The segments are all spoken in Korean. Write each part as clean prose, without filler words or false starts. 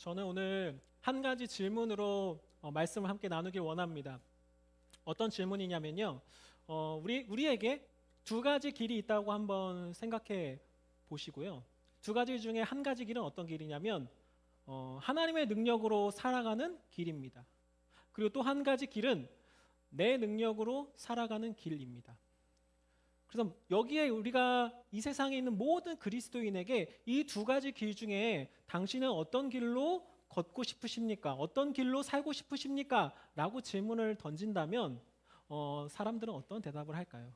저는 오늘 한 가지 질문으로 말씀을 함께 나누길 원합니다. 어떤 질문이냐면요. 우리에게 두 가지 길이 있다고 한번 생각해 보시고요. 두 가지 중에 한 가지 길은 어떤 길이냐면 하나님의 능력으로 살아가는 길입니다. 그리고 또 한 가지 길은 내 능력으로 살아가는 길입니다. 그래서 여기에 우리가 이 세상에 있는 모든 그리스도인에게 이 두 가지 길 중에 당신은 어떤 길로 걷고 싶으십니까? 어떤 길로 살고 싶으십니까? 라고 질문을 던진다면 사람들은 어떤 대답을 할까요?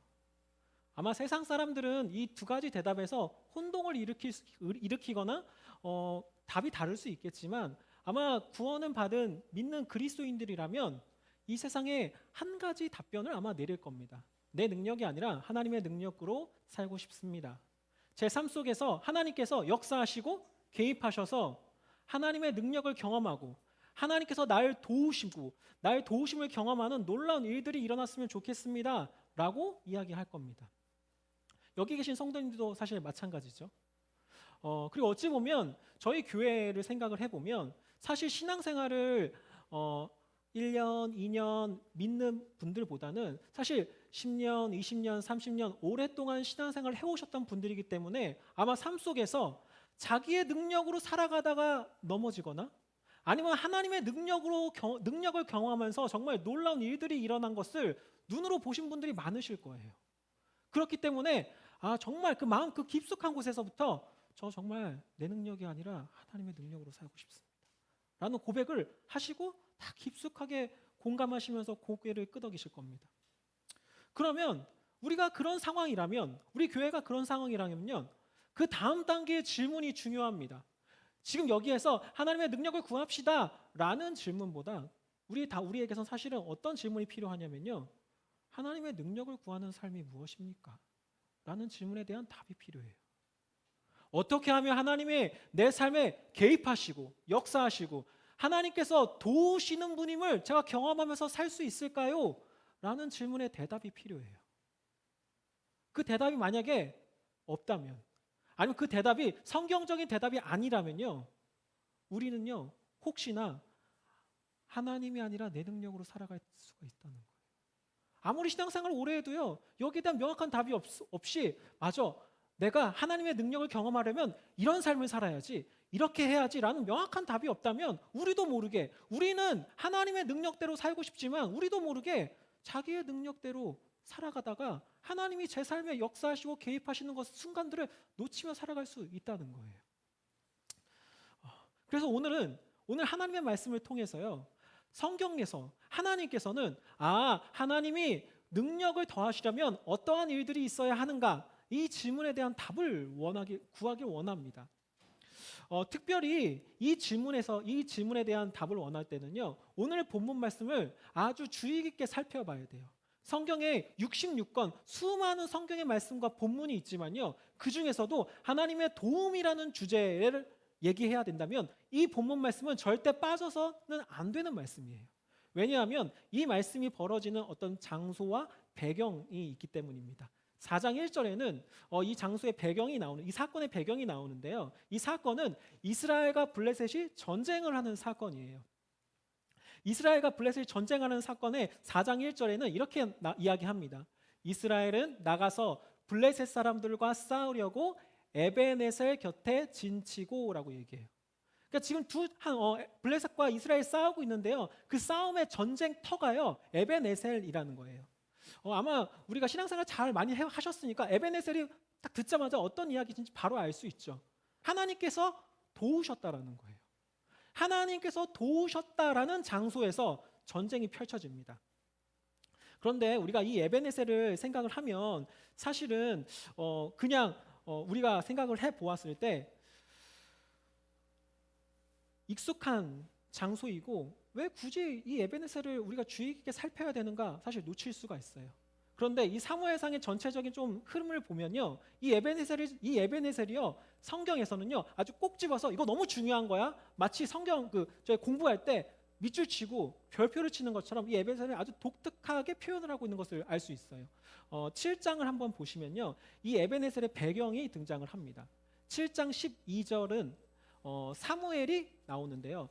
아마 세상 사람들은 이 두 가지 대답에서 혼동을 일으키거나 답이 다를 수 있겠지만 아마 구원은 받은 믿는 그리스도인들이라면 이 세상에 한 가지 답변을 아마 내릴 겁니다. 내 능력이 아니라 하나님의 능력으로 살고 싶습니다. 제 삶 속에서 하나님께서 역사하시고 개입하셔서 하나님의 능력을 경험하고 하나님께서 날 도우시고 나의 도우심을 경험하는 놀라운 일들이 일어났으면 좋겠습니다. 라고 이야기할 겁니다. 여기 계신 성도님들도 사실 마찬가지죠. 그리고 어찌 보면 저희 교회를 생각을 해보면 사실 신앙생활을 1년, 2년 믿는 분들보다는 사실 10년, 20년, 30년 오랫동안 신앙생활을 해오셨던 분들이기 때문에 아마 삶 속에서 자기의 능력으로 살아가다가 넘어지거나 아니면 하나님의 능력을 경험하면서 정말 놀라운 일들이 일어난 것을 눈으로 보신 분들이 많으실 거예요. 그렇기 때문에 정말 그 마음 그 깊숙한 곳에서부터 저 정말 내 능력이 아니라 하나님의 능력으로 살고 싶습니다. 라는 고백을 하시고 다 깊숙하게 공감하시면서 고개를 끄덕이실 겁니다. 그러면 우리가 그런 상황이라면 우리 교회가 그런 상황이라면요. 그 다음 단계의 질문이 중요합니다. 지금 여기에서 하나님의 능력을 구합시다 라는 질문보다 우리에게선 사실은 어떤 질문이 필요하냐면요. 하나님의 능력을 구하는 삶이 무엇입니까? 라는 질문에 대한 답이 필요해요. 어떻게 하면 하나님이 내 삶에 개입하시고 역사하시고 하나님께서 도우시는 분임을 제가 경험하면서 살 수 있을까요? 라는 질문에 대답이 필요해요. 그 대답이 만약에 없다면 아니면 그 대답이 성경적인 대답이 아니라면요. 우리는요. 혹시나 하나님이 아니라 내 능력으로 살아갈 수가 있다는 거예요. 아무리 신앙생활을 오래 해도요. 여기에 대한 명확한 답이 없이 맞아. 내가 하나님의 능력을 경험하려면 이런 삶을 살아야지 이렇게 해야지라는 명확한 답이 없다면 우리도 모르게 우리는 하나님의 능력대로 살고 싶지만 우리도 모르게 자기의 능력대로 살아가다가 하나님이 제 삶에 역사하시고 개입하시는 순간들을 놓치며 살아갈 수 있다는 거예요. 그래서 오늘 하나님의 말씀을 통해서요. 성경에서 하나님께서는 하나님이 능력을 더하시려면 어떠한 일들이 있어야 하는가 이 질문에 대한 답을 구하길 원합니다. 특별히 이 질문에 대한 답을 원할 때는요. 오늘 본문 말씀을 아주 주의 깊게 살펴봐야 돼요. 성경에 66권 수많은 성경의 말씀과 본문이 있지만요. 그 중에서도 하나님의 도움이라는 주제를 얘기해야 된다면 이 본문 말씀은 절대 빠져서는 안 되는 말씀이에요. 왜냐하면 이 말씀이 벌어지는 어떤 장소와 배경이 있기 때문입니다. 4장 1절에는 이 장소의 이 사건의 배경이 나오는데요. 이 사건은 이스라엘과 블레셋이 전쟁을 하는 사건이에요. 이스라엘과 블레셋이 전쟁하는 사건의 4장 1절에는 이렇게 이야기합니다. 이스라엘은 나가서 블레셋 사람들과 싸우려고 에베네셀 곁에 진치고라고 얘기해요. 그러니까 지금 블레셋과 이스라엘 싸우고 있는데요. 그 싸움의 전쟁터가요. 에베네셀이라는 거예요. 아마 우리가 신앙생활 잘 많이 하셨으니까 에베네셀이 딱 듣자마자 어떤 이야기인지 바로 알 수 있죠. 하나님께서 도우셨다라는 거예요. 하나님께서 도우셨다라는 장소에서 전쟁이 펼쳐집니다. 그런데 우리가 이 에베네셀을 생각을 하면 사실은 그냥 우리가 생각을 해보았을 때 익숙한 장소이고 왜 굳이 이 에베네셀을 우리가 주의 깊게 살펴야 되는가 사실 놓칠 수가 있어요. 그런데 이 사무엘상의 전체적인 좀 흐름을 보면요, 이 에베네셀이요 성경에서는요 아주 꼭 집어서 이거 너무 중요한 거야. 마치 성경 저희 공부할 때 밑줄 치고 별표를 치는 것처럼 이 에베네셀을 아주 독특하게 표현을 하고 있는 것을 알 수 있어요. 7장을 한번 보시면요, 이 에베네셀의 배경이 등장을 합니다. 7장 12절은 사무엘이 나오는데요.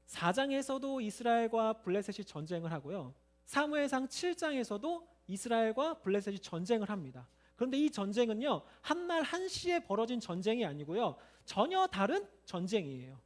4장에서도 이스라엘과 블레셋이 전쟁을 하고요. 사무엘상 7장에서도 이스라엘과 블레셋이 전쟁을 합니다. 그런데 이 전쟁은요, 한날 한시에 벌어진 전쟁이 아니고요, 전혀 다른 전쟁이에요.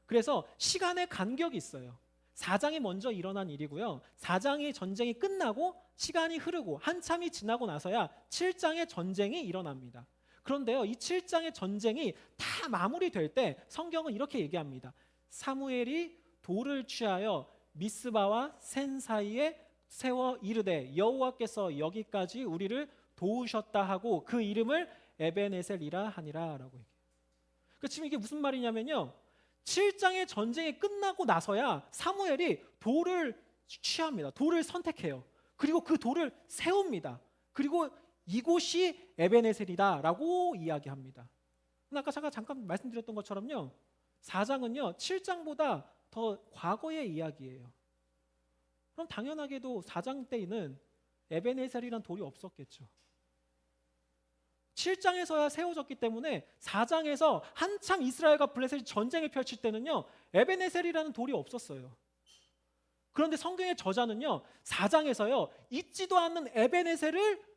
그래서 시간의 간격이 있어요. 4장이 먼저 일어난 일이고요. 4장의 전쟁이 끝나고 시간이 흐르고 한참이 지나고 나서야 7장의 전쟁이 일어납니다. 그런데요, 이 7장의 전쟁이 다 마무리될 때 성경은 이렇게 얘기합니다. 사무엘이 돌을 취하여 미스바와 센 사이에 세워 이르되 여호와께서 여기까지 우리를 도우셨다 하고 그 이름을 에벤에셀이라 하니라 라고 얘기해요. 그러니까 지금 이게 무슨 말이냐면요, 7장의 전쟁이 끝나고 나서야 사무엘이 돌을 취합니다. 돌을 선택해요. 그리고 그 돌을 세웁니다. 그리고 이곳이 에벤에셀이다 라고 이야기합니다. 아까 제가 잠깐 말씀드렸던 것처럼요, 4장은요 7장보다 더 과거의 이야기예요. 그럼 당연하게도 4장 때에는 에벤에셀이란 돌이 없었겠죠. 7장에서야 세워졌기 때문에 4장에서 한참 이스라엘과 블레셋이 전쟁을 펼칠 때는요, 에벤에셀이라는 돌이 없었어요. 그런데 성경의 저자는요, 4장에서요 있지도 않는 에벤에셀을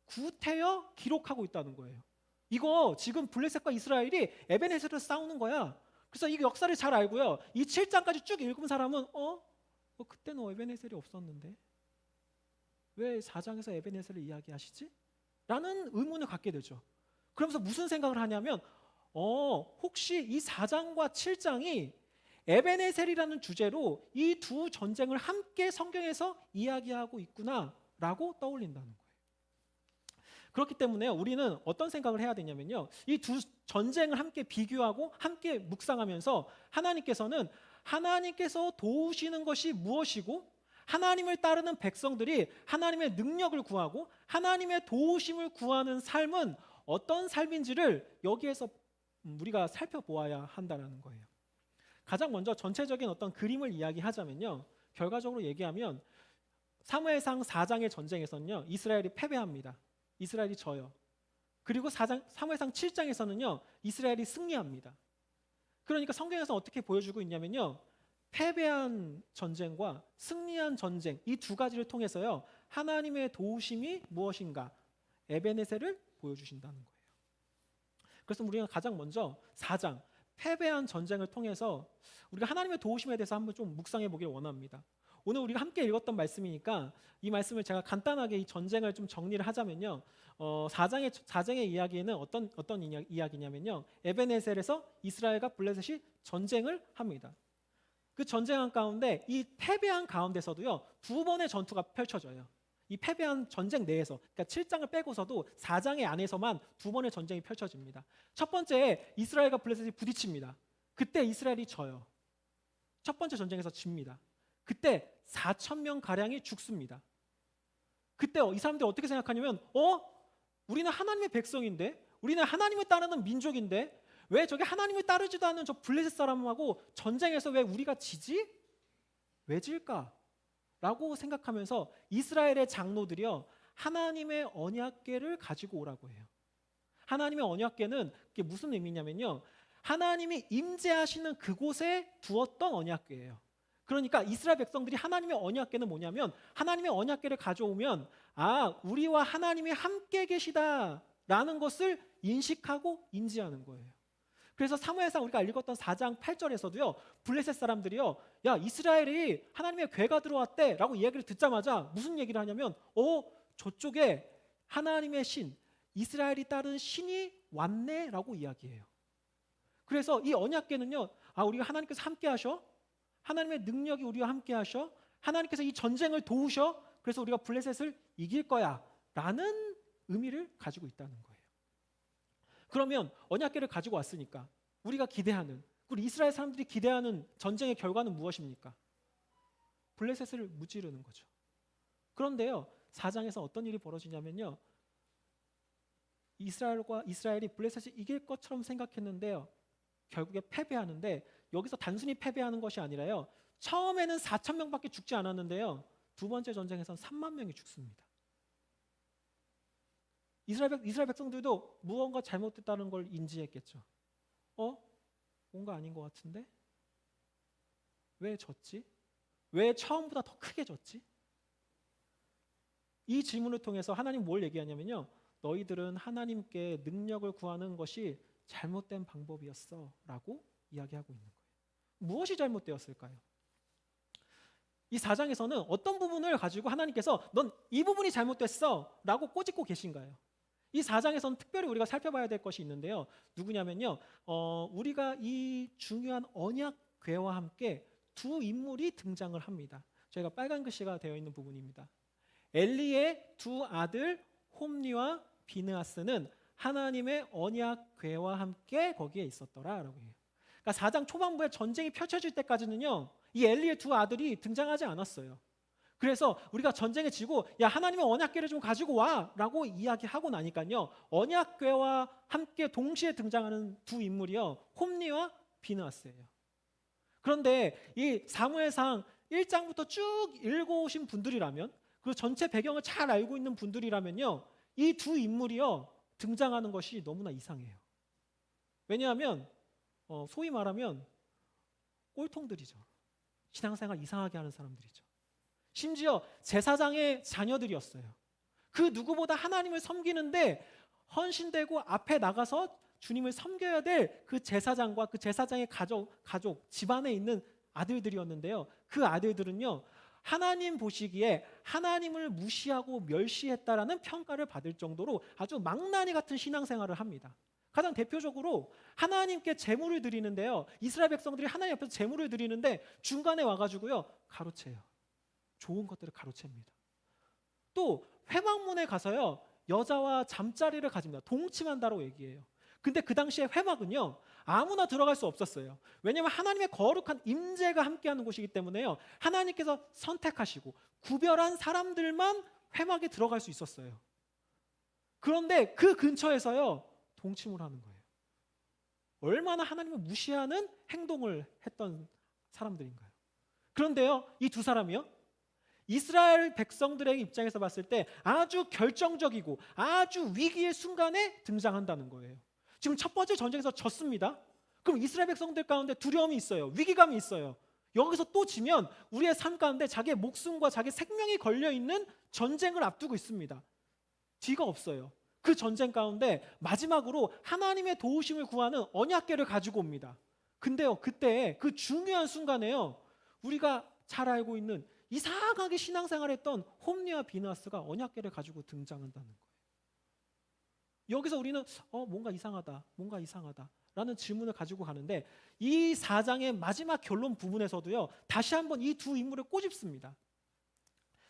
구태여 기록하고 있다는 거예요. 이거 지금 블레셋과 이스라엘이 에벤에셀을 싸우는 거야. 그래서 이 역사를 잘 알고요, 이 7장까지 쭉 읽은 사람은 그때는 에벤에셀이 없었는데 왜 4장에서 에벤에셀을 이야기하시지? 라는 의문을 갖게 되죠. 그러면서 무슨 생각을 하냐면 혹시 이 4장과 7장이 에벤에셀이라는 주제로 이 두 전쟁을 함께 성경에서 이야기하고 있구나라고 떠올린다는 거예요. 그렇기 때문에 우리는 어떤 생각을 해야 되냐면요, 이 두 전쟁을 함께 비교하고 함께 묵상하면서 하나님께서 도우시는 것이 무엇이고 하나님을 따르는 백성들이 하나님의 능력을 구하고 하나님의 도우심을 구하는 삶은 어떤 삶인지를 여기에서 우리가 살펴보아야 한다는 거예요. 가장 먼저 전체적인 어떤 그림을 이야기하자면요, 결과적으로 얘기하면 사무엘상 4장의 전쟁에서는요 이스라엘이 패배합니다. 이스라엘이 져요. 그리고 사무엘상 7장에서는요 이스라엘이 승리합니다. 그러니까 성경에서 어떻게 보여주고 있냐면요, 패배한 전쟁과 승리한 전쟁, 이 두 가지를 통해서요 하나님의 도우심이 무엇인가, 에벤에셀을 보여주신다는 거예요. 그래서 우리가 가장 먼저 4장 패배한 전쟁을 통해서 우리가 하나님의 도우심에 대해서 한번 좀 묵상해 보길 원합니다. 오늘 우리가 함께 읽었던 말씀이니까 이 말씀을 제가 간단하게 이 전쟁을 좀 정리를 하자면요, 4장의 이야기에는 어떤 이야기냐면요, 에벤에셀에서 이스라엘과 블레셋이 전쟁을 합니다. 그 전쟁한 가운데 이 패배한 가운데서도요 두 번의 전투가 펼쳐져요. 이 패배한 전쟁 내에서, 그러니까 7장을 빼고서도 4장의 안에서만 두 번의 전쟁이 펼쳐집니다. 첫 번째, 이스라엘과 블레셋이 부딪힙니다. 그때 이스라엘이 져요. 첫 번째 전쟁에서 집니다. 그때 4,000명 가량이 죽습니다. 그때 이 사람들이 어떻게 생각하냐면 우리는 하나님의 백성인데, 우리는 하나님을 따르는 민족인데 왜 저게 하나님을 따르지도 않는 저 블레셋 사람하고 전쟁에서 왜 우리가 지지? 왜 질까? 라고 생각하면서 이스라엘의 장로들이요 하나님의 언약궤를 가지고 오라고 해요. 하나님의 언약궤는 그게 무슨 의미냐면요, 하나님이 임재하시는 그곳에 두었던 언약궤예요. 그러니까 이스라엘 백성들이 하나님의 언약궤는 뭐냐면, 하나님의 언약궤를 가져오면 우리와 하나님이 함께 계시다라는 것을 인식하고 인지하는 거예요. 그래서 사무엘상 우리가 읽었던 4장 8절에서도요 블레셋 사람들이요 야 이스라엘이 하나님의 궤가 들어왔대 라고 이야기를 듣자마자 무슨 얘기를 하냐면 저쪽에 하나님의 신, 이스라엘이 따른 신이 왔네 라고 이야기해요. 그래서 이 언약궤는요 우리가 하나님께서 함께 하셔, 하나님의 능력이 우리와 함께 하셔, 하나님께서 이 전쟁을 도우셔, 그래서 우리가 블레셋을 이길 거야 라는 의미를 가지고 있다는 거예요. 그러면 언약궤를 가지고 왔으니까 우리가 기대하는, 우리 이스라엘 사람들이 기대하는 전쟁의 결과는 무엇입니까? 블레셋을 무찌르는 거죠. 그런데요 4장에서 어떤 일이 벌어지냐면요, 이스라엘이 블레셋을 이길 것처럼 생각했는데요 결국에 패배하는데, 여기서 단순히 패배하는 것이 아니라요 처음에는 4,000명밖에 죽지 않았는데요 두 번째 전쟁에서는 3만 명이 죽습니다. 이스라엘 백성들도 무언가 잘못됐다는 걸 인지했겠죠. 뭔가 아닌 것 같은데? 왜 졌지? 왜 처음보다 더 크게 졌지? 이 질문을 통해서 하나님 뭘 얘기하냐면요. 너희들은 하나님께 능력을 구하는 것이 잘못된 방법이었어 라고 이야기하고 있는 거예요. 무엇이 잘못되었을까요? 이 4장에서는 어떤 부분을 가지고 하나님께서 넌 이 부분이 잘못됐어 라고 꼬집고 계신가요? 이 4장에서는 특별히 우리가 살펴봐야 될 것이 있는데요. 누구냐면요. 우리가 이 중요한 언약궤와 함께 두 인물이 등장을 합니다. 저희가 빨간 글씨가 되어 있는 부분입니다. 엘리의 두 아들 홈리와 비느하스는 하나님의 언약궤와 함께 거기에 있었더라라고 해요. 그러니까 4장 초반부에 전쟁이 펼쳐질 때까지는요. 이 엘리의 두 아들이 등장하지 않았어요. 그래서 우리가 전쟁에 지고 야 하나님의 언약궤를 좀 가지고 와라고 이야기하고 나니까요. 언약궤와 함께 동시에 등장하는 두 인물이요. 홈리와 비느하스예요. 그런데 이 사무엘상 1장부터 쭉 읽어오신 분들이라면 그 전체 배경을 잘 알고 있는 분들이라면요. 이 두 인물이요. 등장하는 것이 너무나 이상해요. 왜냐하면 소위 말하면 꼴통들이죠. 신앙생활 이상하게 하는 사람들이죠. 심지어 제사장의 자녀들이었어요. 그 누구보다 하나님을 섬기는데 헌신되고 앞에 나가서 주님을 섬겨야 될 그 제사장과 그 제사장의 가족 집안에 있는 아들들이었는데요. 그 아들들은요. 하나님 보시기에 하나님을 무시하고 멸시했다라는 평가를 받을 정도로 아주 망나니 같은 신앙생활을 합니다. 가장 대표적으로 하나님께 제물을 드리는데요. 이스라엘 백성들이 하나님 앞에서 제물을 드리는데 중간에 와가지고요. 가로채요. 좋은 것들을 가로챕니다. 또 회막문에 가서요. 여자와 잠자리를 가집니다. 동침한다고 얘기해요. 근데 그 당시에 회막은요. 아무나 들어갈 수 없었어요. 왜냐하면 하나님의 거룩한 임재가 함께하는 곳이기 때문에요. 하나님께서 선택하시고 구별한 사람들만 회막에 들어갈 수 있었어요. 그런데 그 근처에서요. 동침을 하는 거예요. 얼마나 하나님을 무시하는 행동을 했던 사람들인가요? 그런데요. 이 두 사람이요. 이스라엘 백성들의 입장에서 봤을 때 아주 결정적이고 아주 위기의 순간에 등장한다는 거예요. 지금 첫 번째 전쟁에서 졌습니다. 그럼 이스라엘 백성들 가운데 두려움이 있어요. 위기감이 있어요. 여기서 또 지면 우리의 삶 가운데 자기의 목숨과 자기 생명이 걸려있는 전쟁을 앞두고 있습니다. 뒤가 없어요. 그 전쟁 가운데 마지막으로 하나님의 도우심을 구하는 언약궤를 가지고 옵니다. 근데요, 그때 그 중요한 순간에요, 우리가 잘 알고 있는 이상하게 신앙생활했던 홈리와 비느하스가 언약궤를 가지고 등장한다는 거예요. 여기서 우리는 뭔가 이상하다 라는 질문을 가지고 가는데 이 4장의 마지막 결론 부분에서도요. 다시 한번 이 두 인물을 꼬집습니다.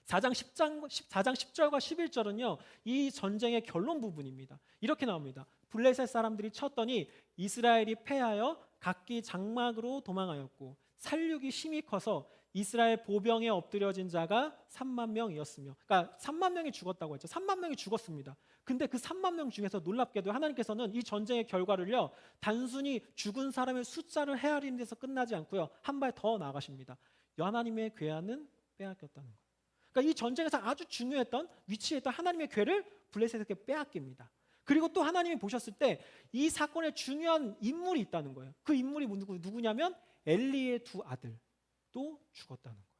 4장 10절과 11절은요. 이 전쟁의 결론 부분입니다. 이렇게 나옵니다. 블레셋 사람들이 쳤더니 이스라엘이 패하여 각기 장막으로 도망하였고 살육이 심히 커서 이스라엘 보병에 엎드려진 자가 3만 명이었으며, 그러니까 3만 명이 죽었다고 했죠. 3만 명이 죽었습니다. 근데 그 3만 명 중에서 놀랍게도 하나님께서는 이 전쟁의 결과를요, 단순히 죽은 사람의 숫자를 헤아리는 데서 끝나지 않고요, 한 발 더 나아가십니다. 하나님의 궤안은 빼앗겼다는 거예요. 그러니까 이 전쟁에서 아주 중요했던 위치에 있던 하나님의 궤를 블레셋에게 빼앗깁니다. 그리고 또 하나님이 보셨을 때 이 사건에 중요한 인물이 있다는 거예요. 그 인물이 누구냐면 엘리의 두 아들. 또 죽었다는 거예요.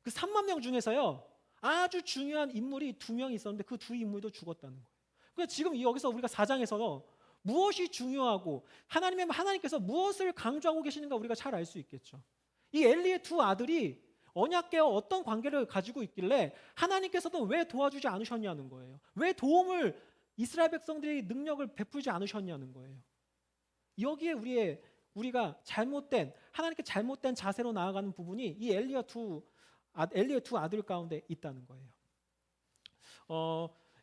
그 3만 명 중에서요 아주 중요한 인물이 2명이 있었는데 그 두 인물도 죽었다는 거예요. 그러니까 지금 여기서 우리가 4장에서 무엇이 중요하고 하나님께서 무엇을 강조하고 계시는가 우리가 잘 알 수 있겠죠. 이 엘리의 두 아들이 언약궤와 어떤 관계를 가지고 있길래 하나님께서도 왜 도와주지 않으셨냐는 거예요. 왜 도움을 이스라엘 백성들이 능력을 베풀지 않으셨냐는 거예요. 여기에 우리가 하나님께 잘못된 자세로 나아가는 부분이 이 엘리의 두 아들 가운데 있다는 거예요.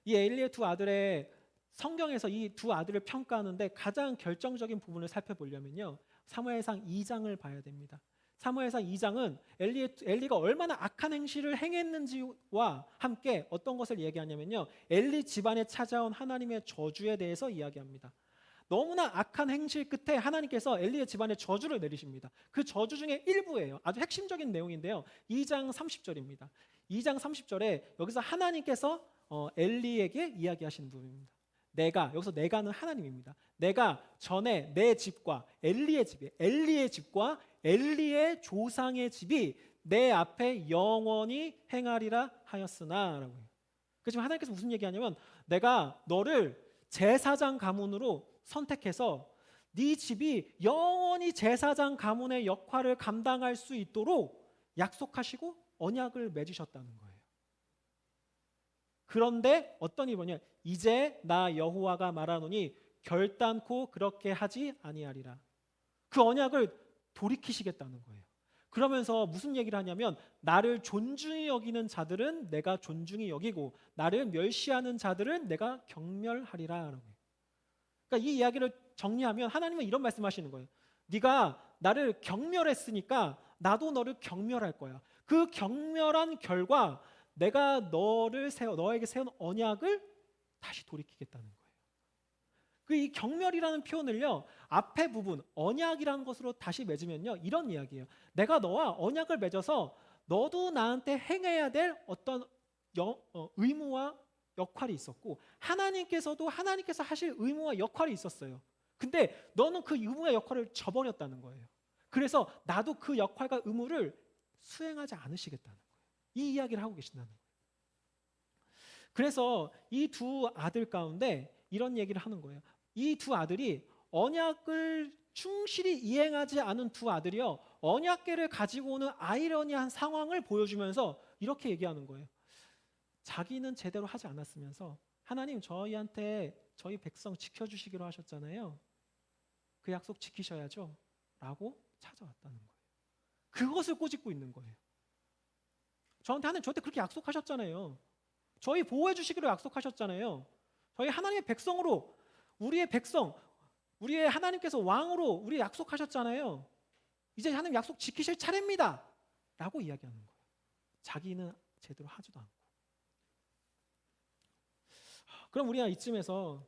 이 엘리의 두 아들의 성경에서 이 두 아들을 평가하는데 가장 결정적인 부분을 살펴보려면요, 사무엘상 2장을 봐야 됩니다. 사무엘상 2장은 엘리가 얼마나 악한 행실을 행했는지와 함께 어떤 것을 얘기하냐면요, 엘리 집안에 찾아온 하나님의 저주에 대해서 이야기합니다. 너무나 악한 행실 끝에 하나님께서 엘리의 집안에 저주를 내리십니다. 그 저주 중에 일부예요. 아주 핵심적인 내용인데요. 2장 30절입니다. 2장 30절에 여기서 하나님께서 엘리에게 이야기하시는 부분입니다. 여기서 내가는 하나님입니다. 내가 전에 내 집과 엘리의 집과 엘리의 조상의 집이 내 앞에 영원히 행하리라 하였으나라고 해요. 그 지금 하나님께서 무슨 얘기하냐면 내가 너를 제사장 가문으로 선택해서 네 집이 영원히 제사장 가문의 역할을 감당할 수 있도록 약속하시고 언약을 맺으셨다는 거예요. 그런데 어떤 일이 뭐냐? 이제 나 여호와가 말하노니 결단코 그렇게 하지 아니하리라. 그 언약을 돌이키시겠다는 거예요. 그러면서 무슨 얘기를 하냐면 나를 존중히 여기는 자들은 내가 존중히 여기고 나를 멸시하는 자들은 내가 경멸하리라. 그러니까 이 이야기를 정리하면 하나님은 이런 말씀하시는 거예요. 네가 나를 경멸했으니까 나도 너를 경멸할 거야. 그 경멸한 결과 내가 너에게 세운 언약을 다시 돌이키겠다는 거예요. 그 이 경멸이라는 표현을요, 앞에 부분 언약이라는 것으로 다시 맺으면요, 이런 이야기예요. 내가 너와 언약을 맺어서 너도 나한테 행해야 될 어떤 의무와 역할이 있었고 하나님께서 하실 의무와 역할이 있었어요. 근데 너는 그 의무와 역할을 저버렸다는 거예요. 그래서 나도 그 역할과 의무를 수행하지 않으시겠다는 거예요. 이 이야기를 하고 계신다는 거예요. 그래서 이 두 아들 가운데 이런 얘기를 하는 거예요. 이 두 아들이 언약을 충실히 이행하지 않은 두 아들이요, 언약궤를 가지고 오는 아이러니한 상황을 보여주면서 이렇게 얘기하는 거예요. 자기는 제대로 하지 않았으면서 하나님 저희한테 저희 백성 지켜주시기로 하셨잖아요. 그 약속 지키셔야죠 라고 찾아왔다는 거예요. 그것을 꼬집고 있는 거예요. 하나님 저한테 그렇게 약속하셨잖아요. 저희 보호해 주시기로 약속하셨잖아요. 저희 하나님의 백성으로 우리의 백성, 우리의 하나님께서 왕으로 우리 약속하셨잖아요. 이제 하나님 약속 지키실 차례입니다 라고 이야기하는 거예요. 자기는 제대로 하지도 않고. 그럼 우리가 이쯤에서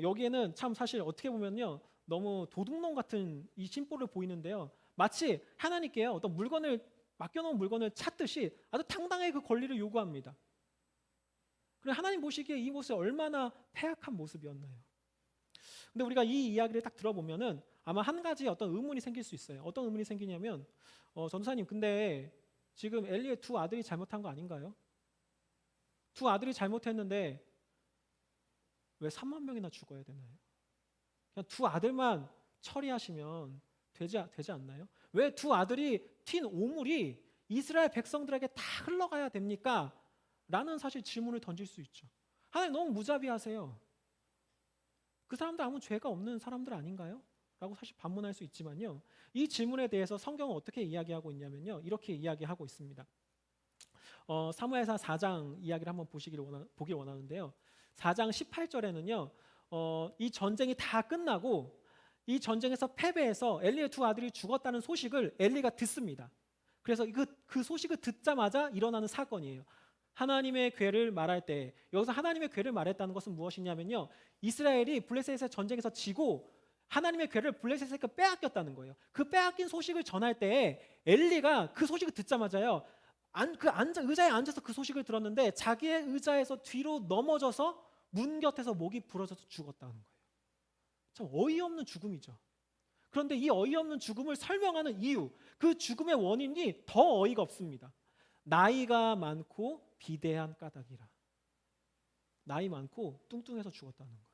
여기에는 참 사실 어떻게 보면요, 너무 도둑놈 같은 이 심보를 보이는데요, 마치 하나님께요 어떤 맡겨놓은 물건을 찾듯이 아주 당당하게 그 권리를 요구합니다. 그래, 하나님 보시기에 이 모습이 얼마나 패악한 모습이었나요? 근데 우리가 이 이야기를 딱 들어보면은 아마 한 가지 어떤 의문이 생길 수 있어요. 어떤 의문이 생기냐면 전도사님, 근데 지금 엘리의 두 아들이 잘못한 거 아닌가요? 두 아들이 잘못했는데 왜 3만 명이나 죽어야 되나요? 그냥 두 아들만 처리하시면 되지 않나요? 왜 두 아들이 튄 오물이 이스라엘 백성들에게 다 흘러가야 됩니까? 라는 사실 질문을 던질 수 있죠. 하나님 너무 무자비하세요. 그 사람들 아무 죄가 없는 사람들 아닌가요? 라고 사실 반문할 수 있지만요, 이 질문에 대해서 성경은 어떻게 이야기하고 있냐면요, 이렇게 이야기하고 있습니다. 사무엘상 4장 이야기를 한번 보길 원하는데요, 4장 18절에는요 이 전쟁이 다 끝나고 이 전쟁에서 패배해서 엘리의 두 아들이 죽었다는 소식을 엘리가 듣습니다. 그래서 그 소식을 듣자마자 일어나는 사건이에요. 하나님의 궤를 말할 때, 여기서 하나님의 궤를 말했다는 것은 무엇이냐면요, 이스라엘이 블레셋의 전쟁에서 지고 하나님의 궤를 블레셋에게 빼앗겼다는 거예요. 그 빼앗긴 소식을 전할 때 엘리가 그 소식을 듣자마자요, 의자에 앉아서 그 소식을 들었는데 자기의 의자에서 뒤로 넘어져서 문 곁에서 목이 부러져서 죽었다는 거예요. 참 어이없는 죽음이죠. 그런데 이 어이없는 죽음을 설명하는 이유, 그 죽음의 원인이 더 어이가 없습니다. 나이가 많고 비대한 까닭이라. 나이 많고 뚱뚱해서 죽었다는 거예요.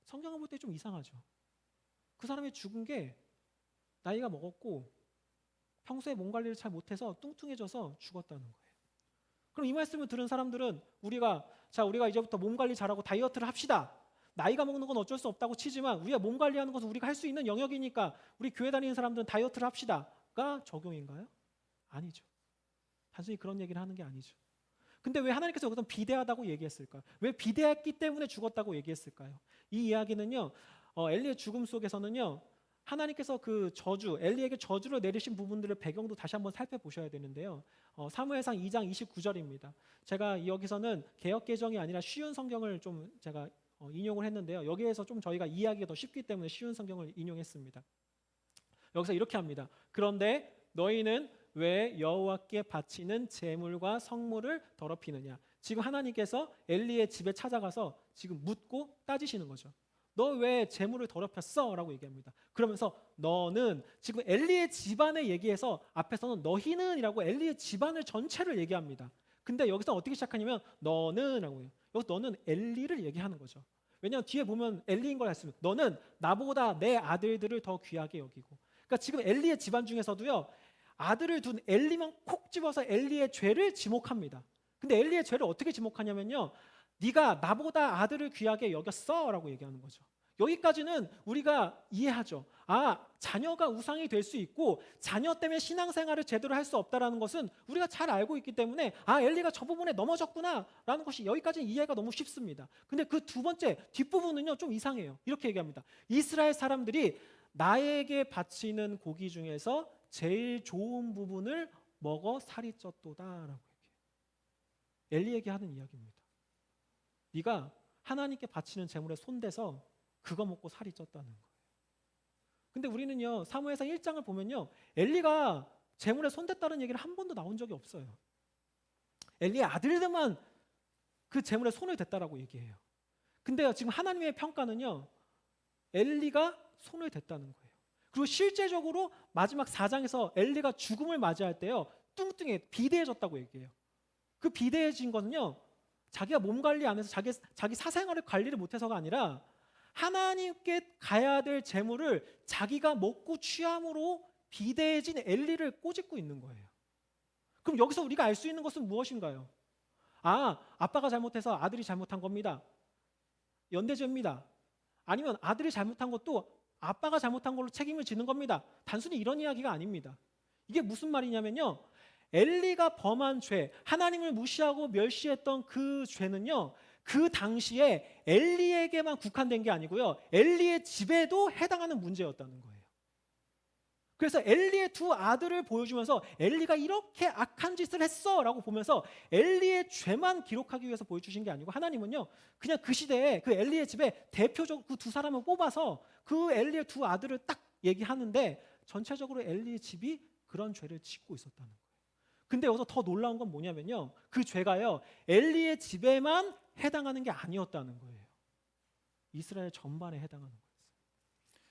성경을 볼 때 좀 이상하죠. 그 사람이 죽은 게 나이가 먹었고 평소에 몸 관리를 잘 못해서 뚱뚱해져서 죽었다는 거예요. 그럼 이 말씀을 들은 사람들은 우리가 이제부터 몸 관리 잘하고 다이어트를 합시다. 나이가 먹는 건 어쩔 수 없다고 치지만 우리가 몸 관리하는 것은 우리가 할 수 있는 영역이니까 우리 교회 다니는 사람들은 다이어트를 합시다가 적용인가요? 아니죠. 단순히 그런 얘기를 하는 게 아니죠. 근데 왜 하나님께서 여기서 비대하다고 얘기했을까요? 왜 비대했기 때문에 죽었다고 얘기했을까요? 이 이야기는요, 엘리의 죽음 속에서는요, 하나님께서 엘리에게 저주를 내리신 부분들을 배경도 다시 한번 살펴보셔야 되는데요. 사무엘상 2장 29절입니다. 제가 여기서는 개역 개정이 아니라 쉬운 성경을 좀 제가 인용을 했는데요. 여기에서 좀 저희가 이해하기가 더 쉽기 때문에 쉬운 성경을 인용했습니다. 여기서 이렇게 합니다. 그런데 너희는 왜 여호와께 바치는 제물과 성물을 더럽히느냐? 지금 하나님께서 엘리의 집에 찾아가서 지금 묻고 따지시는 거죠. 너 왜 재물을 더럽혔어? 라고 얘기합니다. 그러면서 너는 지금 엘리의 집안에 얘기해서 앞에서는 너희는 이라고 엘리의 집안을 전체를 얘기합니다. 근데 여기서 어떻게 시작하냐면 너는 라고 해요. 여기서 너는 엘리를 얘기하는 거죠. 왜냐하면 뒤에 보면 엘리인 걸 했으면 너는 나보다 내 아들들을 더 귀하게 여기고. 그러니까 지금 엘리의 집안 중에서도요. 아들을 둔 엘리만 콕 집어서 엘리의 죄를 지목합니다. 근데 엘리의 죄를 어떻게 지목하냐면요. 네가 나보다 아들을 귀하게 여겼어 라고 얘기하는 거죠. 여기까지는 우리가 이해하죠. 아, 자녀가 우상이 될 수 있고 자녀 때문에 신앙생활을 제대로 할 수 없다는 것은 우리가 잘 알고 있기 때문에 아, 엘리가 저 부분에 넘어졌구나 라는 것이 여기까지는 이해가 너무 쉽습니다. 근데 그 두 번째 뒷부분은요 좀 이상해요. 이렇게 얘기합니다. 이스라엘 사람들이 나에게 바치는 고기 중에서 제일 좋은 부분을 먹어 살이 쪘도다 라고 얘기해요. 엘리에게 하는 이야기입니다. 네가 하나님께 바치는 제물에 손대서 그거 먹고 살이 쪘다는 거예요. 근데 우리는요 사무엘상 1장을 보면요 엘리가 제물에 손댔다는 얘기를 한 번도 나온 적이 없어요. 엘리의 아들들만 그 제물에 손을 댔다라고 얘기해요. 근데요 지금 하나님의 평가는요 엘리가 손을 댔다는 거예요. 그리고 실제적으로 마지막 4장에서 엘리가 죽음을 맞이할 때요 뚱뚱해 비대해졌다고 얘기해요. 그 비대해진 거는요 자기가 몸 관리 안 해서 자기 사생활을 관리를 못해서가 아니라 하나님께 가야 될 재물을 자기가 먹고 취함으로 비대해진 엘리를 꼬집고 있는 거예요. 그럼 여기서 우리가 알 수 있는 것은 무엇인가요? 아, 아빠가 잘못해서 아들이 잘못한 겁니다. 연대죄입니다. 아니면 아들이 잘못한 것도 아빠가 잘못한 걸로 책임을 지는 겁니다. 단순히 이런 이야기가 아닙니다. 이게 무슨 말이냐면요. 엘리가 범한 죄, 하나님을 무시하고 멸시했던 그 죄는요. 그 당시에 엘리에게만 국한된 게 아니고요. 엘리의 집에도 해당하는 문제였다는 거예요. 그래서 엘리의 두 아들을 보여주면서 엘리가 이렇게 악한 짓을 했어라고 보면서 엘리의 죄만 기록하기 위해서 보여주신 게 아니고 하나님은요. 그냥 그 시대에 그 엘리의 집에 대표적 그 두 사람을 뽑아서 그 엘리의 두 아들을 딱 얘기하는데 전체적으로 엘리의 집이 그런 죄를 짓고 있었다는 거예요. 근데 여기서 더 놀라운 건 뭐냐면요. 그 죄가요. 엘리의 집에만 해당하는 게 아니었다는 거예요. 이스라엘 전반에 해당하는 거예요.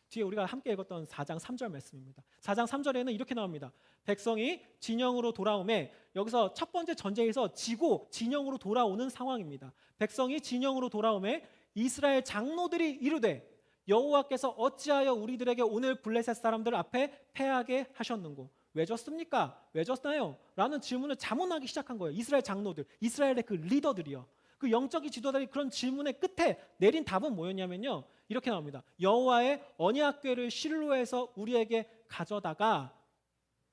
뒤에 우리가 함께 읽었던 4장 3절 말씀입니다. 4장 3절에는 이렇게 나옵니다. 백성이 진영으로 돌아오매 여기서 첫 번째 전제에서 지고 진영으로 돌아오는 상황입니다. 백성이 진영으로 돌아오매 이스라엘 장로들이 이르되 여호와께서 어찌하여 우리들에게 오늘 블레셋 사람들 앞에 패하게 하셨는고 왜 졌습니까? 왜 졌나요? 라는 질문을 자문하기 시작한 거예요. 이스라엘 장로들, 이스라엘의 그 리더들이요. 그 영적인 지도자들이 그런 질문의 끝에 내린 답은 뭐였냐면요. 이렇게 나옵니다. 여호와의 언약궤를 실로에서 우리에게 가져다가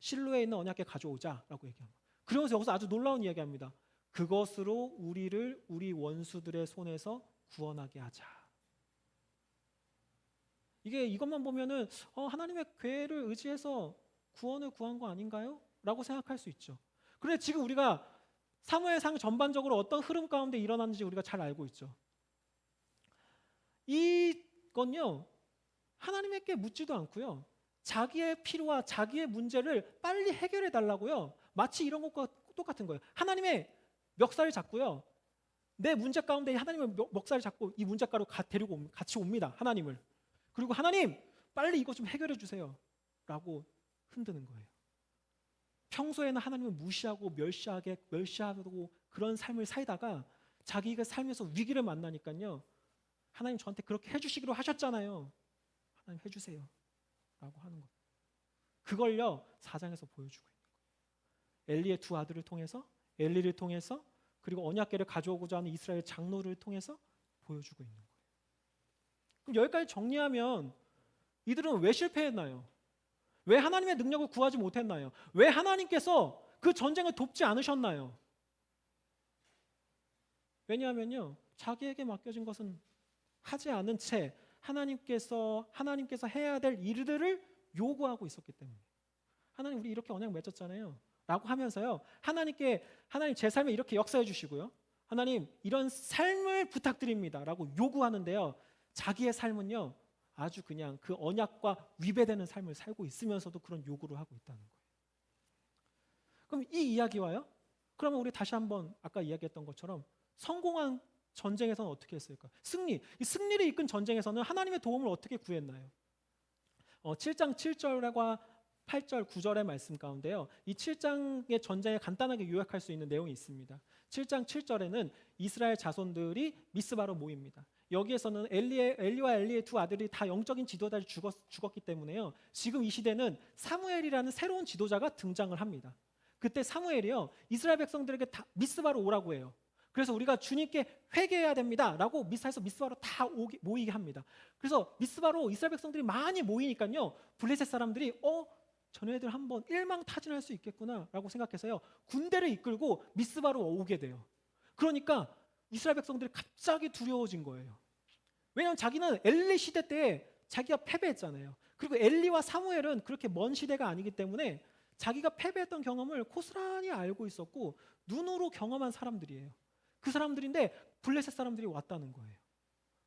실로에 있는 언약궤 가져오자라고 얘기합니다. 그러면서 여기서 아주 놀라운 이야기합니다. 그것으로 우리를 우리 원수들의 손에서 구원하게 하자. 이게 이것만 보면은 하나님의 궤를 의지해서 구원을 구한 거 아닌가요? 라고 생각할 수 있죠. 그런데 지금 우리가 사무엘상 전반적으로 어떤 흐름 가운데 일어났는지 우리가 잘 알고 있죠. 이건요. 하나님께 묻지도 않고요. 자기의 필요와 자기의 문제를 빨리 해결해 달라고요. 마치 이런 것과 똑같은 거예요. 하나님의 멱살을 잡고요. 내 문제 가운데 하나님의 멱살을 잡고 이 문제가로 데리고 같이 옵니다. 하나님을. 그리고 하나님 빨리 이것 좀 해결해 주세요. 라고 흔드는 거예요. 평소에는 하나님을 무시하고 멸시하고 그런 삶을 살다가 자기가 삶에서 위기를 만나니까요. 하나님 저한테 그렇게 해주시기로 하셨잖아요. 하나님 해주세요. 라고 하는 거예요. 그걸요 4장에서 보여주고 있는 거예요. 엘리의 두 아들을 통해서 엘리를 통해서 그리고 언약궤를 가져오고자 하는 이스라엘 장로를 통해서 보여주고 있는 거예요. 그럼 여기까지 정리하면 이들은 왜 실패했나요? 왜 하나님의 능력을 구하지 못했나요? 왜 하나님께서 그 전쟁을 돕지 않으셨나요? 왜냐하면요. 자기에게 맡겨진 것은 하지 않은 채 하나님께서 해야 될 일들을 요구하고 있었기 때문에. 하나님 우리 이렇게 언약 맺었잖아요. 라고 하면서요. 하나님 제 삶에 이렇게 역사해 주시고요. 하나님 이런 삶을 부탁드립니다. 라고 요구하는데요. 자기의 삶은요. 아주 그냥 그 언약과 위배되는 삶을 살고 있으면서도 그런 요구를 하고 있다는 거예요. 그럼 이 이야기와요. 그러면 우리 다시 한번 아까 이야기했던 것처럼 성공한 전쟁에서는 어떻게 했을까? 이 승리를 이끈 전쟁에서는 하나님의 도움을 어떻게 구했나요? 7장 7절과 8절, 9절의 말씀 가운데요. 이 7장의 전쟁에 간단하게 요약할 수 있는 내용이 있습니다. 7장 7절에는 이스라엘 자손들이 미스바로 모입니다. 여기에서는 엘리와 엘리의 두 아들이 다 영적인 지도자를 죽었기 때문에요. 지금 이 시대는 사무엘이라는 새로운 지도자가 등장을 합니다. 그때 사무엘이요, 이스라엘 백성들에게 다 미스바로 오라고 해요. 그래서 우리가 주님께 회개해야 됩니다 라고 미스바로 다 모이게 합니다. 그래서 미스바로 이스라엘 백성들이 많이 모이니까요, 블레셋 사람들이 전애들 한번 일망타진할 수 있겠구나 라고 생각해서요, 군대를 이끌고 미스바로 오게 돼요. 그러니까 이스라엘 백성들이 갑자기 두려워진 거예요. 왜냐하면 자기는 엘리 시대 때 자기가 패배했잖아요. 그리고 엘리와 사무엘은 그렇게 먼 시대가 아니기 때문에 자기가 패배했던 경험을 고스란히 알고 있었고 눈으로 경험한 사람들이에요. 그 사람들인데 블레셋 사람들이 왔다는 거예요.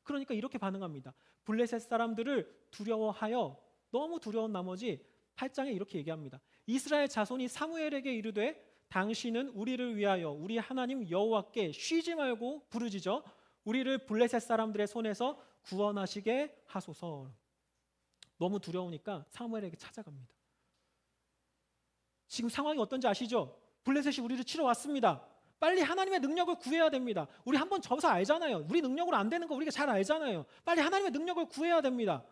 그러니까 이렇게 반응합니다. 블레셋 사람들을 두려워하여 너무 두려운 나머지 8장에 이렇게 얘기합니다. 이스라엘 자손이 사무엘에게 이르되 당신은 우리를 위하여 우리 하나님 여호와께 쉬지 말고 부르짖어 우리를 블레셋 사람들의 손에서 구원하시게 하소서. 너무 두려우니까 사무엘에게 찾아갑니다. 지금 상황이 어떤지 아시죠? 블레셋이 우리를 치러 왔습니다. 빨리 하나님의 능력을 구해야 됩니다. 우리 한번 져서 알잖아요. 우리 능력으로 안 되는 거 우리가 잘 알잖아요. 빨리 하나님의 능력을 구해야 됩니다.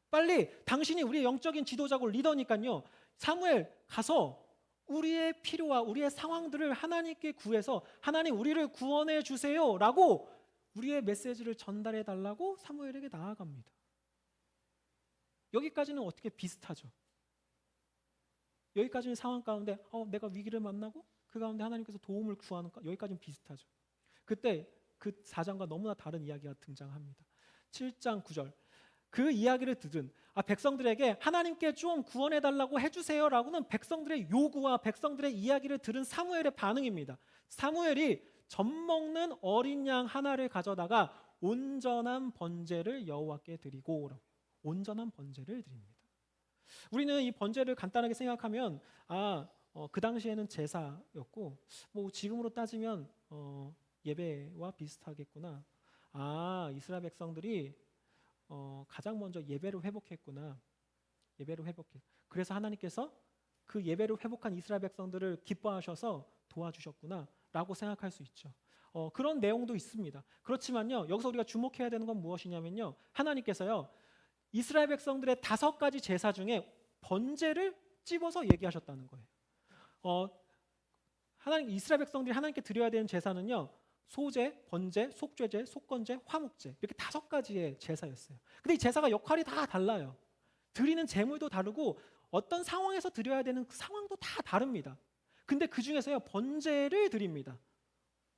빨리 당신이 우리의 영적인 지도자고 리더니까요, 사무엘 가서 우리의 필요와 우리의 상황들을 하나님께 구해서 하나님 우리를 구원해 주세요 라고 우리의 메시지를 전달해 달라고 사무엘에게 나아갑니다. 여기까지는 어떻게 비슷하죠? 여기까지는 상황 가운데 내가 위기를 만나고 그 가운데 하나님께서 도움을 구하는, 여기까지는 비슷하죠. 그때 그 4장과 너무나 다른 이야기가 등장합니다. 7장 9절, 그 이야기를 들은 백성들에게 하나님께 좀 구원해달라고 해주세요라고는 백성들의 요구와 백성들의 이야기를 들은 사무엘의 반응입니다. 사무엘이 젖먹는 어린 양 하나를 가져다가 온전한 번제를 여호와께 드리고, 온전한 번제를 드립니다. 우리는 이 번제를 간단하게 생각하면 그 당시에는 제사였고 지금으로 따지면 예배와 비슷하겠구나. 이스라엘 백성들이 가장 먼저 예배를 회복했구나. 예배를 회복해. 그래서 하나님께서 그 예배를 회복한 이스라엘 백성들을 기뻐하셔서 도와주셨구나 라고 생각할 수 있죠. 그런 내용도 있습니다. 그렇지만요, 여기서 우리가 주목해야 되는 건 무엇이냐면요, 하나님께서요 이스라엘 백성들의 5가지 제사 중에 번제를 찝어서 얘기하셨다는 거예요. 이스라엘 백성들이 하나님께 드려야 되는 제사는요, 소제, 번제, 속죄제, 속건제, 화목제, 이렇게 5가지의 제사였어요. 근데 이 제사가 역할이 다 달라요. 드리는 제물도 다르고 어떤 상황에서 드려야 되는 그 상황도 다 다릅니다. 근데 그 중에서요 번제를 드립니다.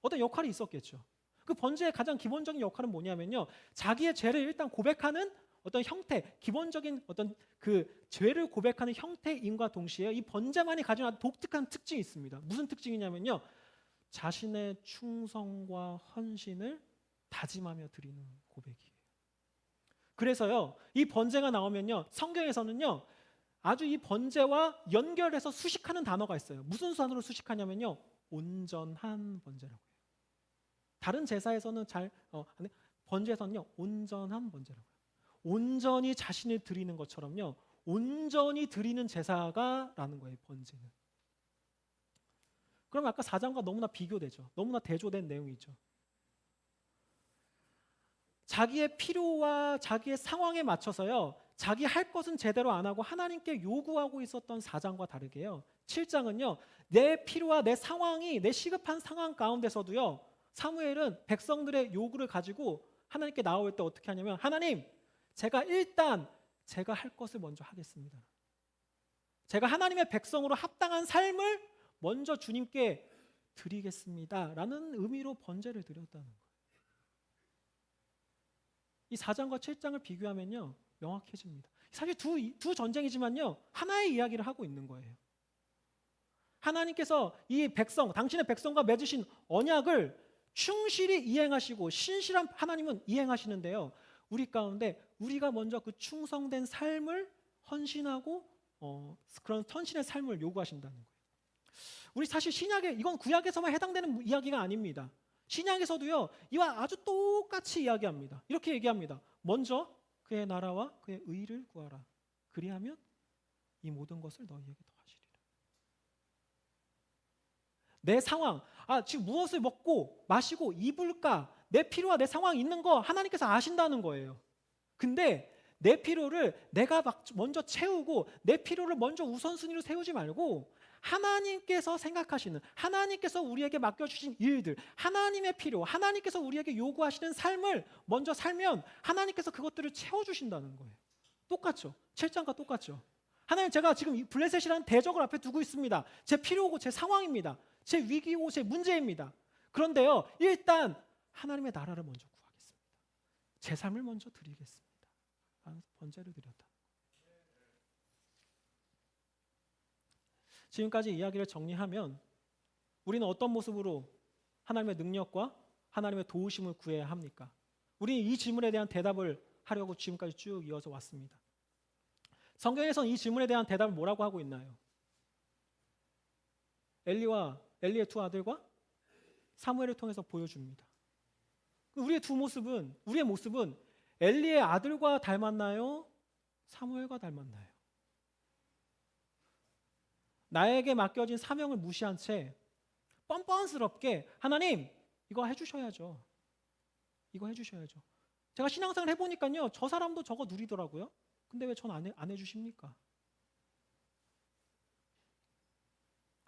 어떤 역할이 있었겠죠. 그 번제의 가장 기본적인 역할은 뭐냐면요, 자기의 죄를 일단 고백하는 어떤 형태, 기본적인 어떤 그 죄를 고백하는 형태임과 동시에 이 번제만이 가지고 있는 독특한 특징이 있습니다. 무슨 특징이냐면요, 자신의 충성과 헌신을 다짐하며 드리는 고백이에요. 그래서요, 이 번제가 나오면요, 성경에서는요 아주 이 번제와 연결해서 수식하는 단어가 있어요. 무슨 단어로 수식하냐면요, 온전한 번제라고 해요. 다른 제사에서는 번제에서는요 온전한 번제라고 해요. 온전히 자신을 드리는 것처럼요, 온전히 드리는 제사가라는 거예요, 번제는. 그럼 아까 4장과 너무나 비교되죠. 너무나 대조된 내용이죠. 자기의 필요와 자기의 상황에 맞춰서요, 자기 할 것은 제대로 안 하고 하나님께 요구하고 있었던 4장과 다르게요, 7장은요 내 필요와 내 상황이, 내 시급한 상황 가운데서도요, 사무엘은 백성들의 요구를 가지고 하나님께 나올 때 어떻게 하냐면, 하나님, 제가 할 것을 먼저 하겠습니다. 제가 하나님의 백성으로 합당한 삶을 먼저 주님께 드리겠습니다 라는 의미로 번제를 드렸다는 거예요. 이 4장과 7장을 비교하면요 명확해집니다. 사실 두 전쟁이지만요 하나의 이야기를 하고 있는 거예요. 하나님께서 이 백성, 당신의 백성과 맺으신 언약을 충실히 이행하시고 신실한 하나님은 이행하시는데요, 우리 가운데 우리가 먼저 그 충성된 삶을 헌신하고 그런 헌신의 삶을 요구하신다는 거예요. 우리 사실 신약에 이건 구약에서만 해당되는 이야기가 아닙니다. 신약에서도요. 이와 아주 똑같이 이야기합니다. 이렇게 얘기합니다. 먼저 그의 나라와 그의 의를 구하라. 그리하면 이 모든 것을 너희에게 더하시리라. 내 상황, 지금 무엇을 먹고 마시고 입을까? 내 필요와 내 상황이 있는 거 하나님께서 아신다는 거예요. 근데 내 필요를 내가 먼저 채우고 내 필요를 먼저 우선순위로 세우지 말고 하나님께서 생각하시는, 하나님께서 우리에게 맡겨주신 일들, 하나님의 필요, 하나님께서 우리에게 요구하시는 삶을 먼저 살면 하나님께서 그것들을 채워주신다는 거예요. 똑같죠? 7장과 똑같죠? 하나님, 제가 지금 이 블레셋이라는 대적을 앞에 두고 있습니다. 제 필요고 제 상황입니다. 제 위기고 제 문제입니다. 그런데요, 일단 하나님의 나라를 먼저 구하겠습니다. 제 삶을 먼저 드리겠습니다. 번제를 드렸다. 지금까지 이야기를 정리하면 우리는 어떤 모습으로 하나님의 능력과 하나님의 도우심을 구해야 합니까? 우리는 이 질문에 대한 대답을 하려고 지금까지 쭉 이어서 왔습니다. 성경에서는 이 질문에 대한 대답을 뭐라고 하고 있나요? 엘리의 두 아들과 사무엘을 통해서 보여줍니다. 우리의 모습은 엘리의 아들과 닮았나요? 사무엘과 닮았나요? 나에게 맡겨진 사명을 무시한 채 뻔뻔스럽게 하나님 이거 해주셔야죠. 이거 해주셔야죠. 제가 신앙생활 해보니까요. 저 사람도 저거 누리더라고요. 근데 왜 전 안 해주십니까?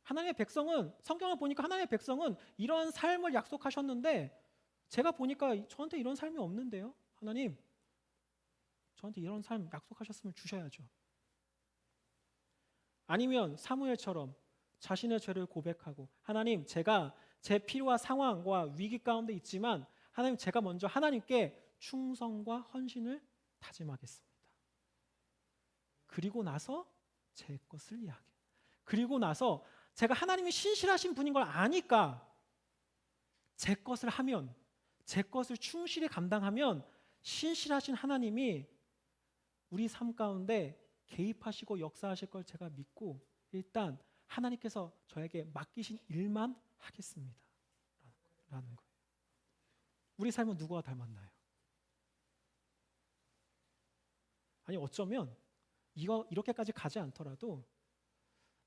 하나님의 백성은, 성경을 보니까 하나님의 백성은 이런 삶을 약속하셨는데 제가 보니까 저한테 이런 삶이 없는데요. 하나님, 저한테 이런 삶 약속하셨으면 주셔야죠. 아니면 사무엘처럼 자신의 죄를 고백하고 하나님, 제가 제 필요와 상황과 위기 가운데 있지만 하나님, 제가 먼저 하나님께 충성과 헌신을 다짐하겠습니다. 그리고 나서 제 것을 이야기. 그리고 나서 제가 하나님이 신실하신 분인 걸 아니까 제 것을 하면, 제 것을 충실히 감당하면 신실하신 하나님이 우리 삶 가운데 개입하시고 역사하실 걸 제가 믿고 일단 하나님께서 저에게 맡기신 일만 하겠습니다. 라는 거예요. 우리 삶은 누구와 닮았나요? 아니 어쩌면 이렇게까지 가지 않더라도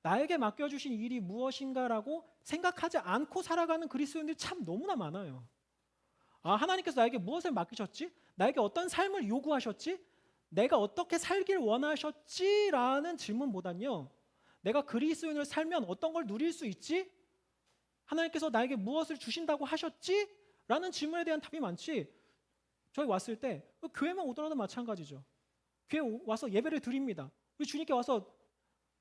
나에게 맡겨주신 일이 무엇인가라고 생각하지 않고 살아가는 그리스도인들이 참 너무나 많아요. 하나님께서 나에게 무엇을 맡기셨지? 나에게 어떤 삶을 요구하셨지? 내가 어떻게 살길 원하셨지? 라는 질문보다는요. 내가 그리스도인을 살면 어떤 걸 누릴 수 있지? 하나님께서 나에게 무엇을 주신다고 하셨지? 라는 질문에 대한 답이 많지. 저희 왔을 때 교회만 오더라도 마찬가지죠. 교회 와서 예배를 드립니다. 우리 주님께 와서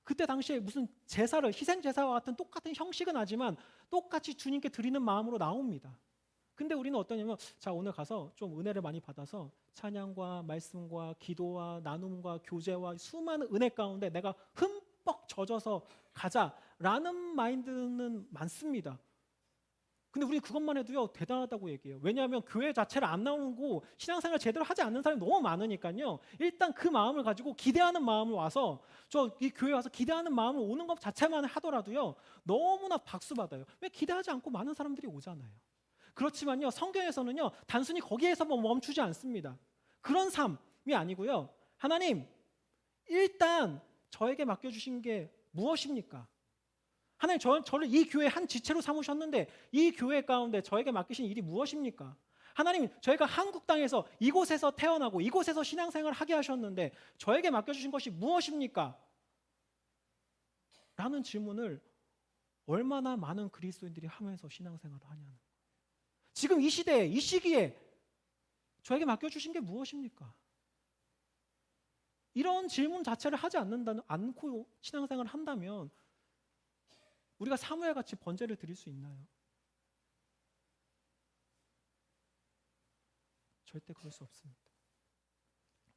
그때 당시에 무슨 제사를, 희생 제사와 같은 똑같은 형식은 하지만 똑같이 주님께 드리는 마음으로 나옵니다. 근데 우리는 어떠냐면 자, 오늘 가서 좀 은혜를 많이 받아서 찬양과 말씀과 기도와 나눔과 교제와 수많은 은혜 가운데 내가 흠뻑 젖어서 가자라는 마인드는 많습니다. 근데 우리 그것만 해도요 대단하다고 얘기해요. 왜냐하면 교회 자체를 안 나오고 신앙생활 제대로 하지 않는 사람이 너무 많으니까요. 일단 그 마음을 가지고 기대하는 마음을 와서 이 교회 와서 기대하는 마음을 오는 것 자체만 하더라도요 너무나 박수 받아요. 왜 기대하지 않고 많은 사람들이 오잖아요. 그렇지만요 성경에서는요 단순히 거기에서 멈추지 않습니다. 그런 삶이 아니고요. 하나님 일단 저에게 맡겨주신 게 무엇입니까? 하나님 저를 이 교회 한 지체로 삼으셨는데 이 교회 가운데 저에게 맡기신 일이 무엇입니까? 하나님 저희가 한국 땅에서 이곳에서 태어나고 이곳에서 신앙생활을 하게 하셨는데 저에게 맡겨주신 것이 무엇입니까? 라는 질문을 얼마나 많은 그리스도인들이 하면서 신앙생활을 하냐는 거예요. 지금 이 시대에 이 시기에 저에게 맡겨주신 게 무엇입니까? 이런 질문 자체를 하지 않고 신앙생활을 한다면 우리가 사무엘같이 번제를 드릴 수 있나요? 절대 그럴 수 없습니다.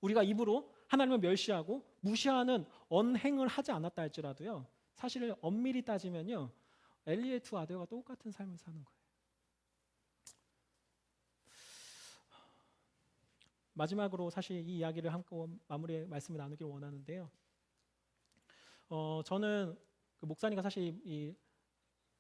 우리가 입으로 하나님을 멸시하고 무시하는 언행을 하지 않았다 할지라도요. 사실 엄밀히 따지면요. 엘리의 두 아들과 똑같은 삶을 사는 거예요. 마지막으로 사실 이 이야기를 함께 마무리 말씀을 나누길 원하는데요. 저는 그 목사님과 사실 이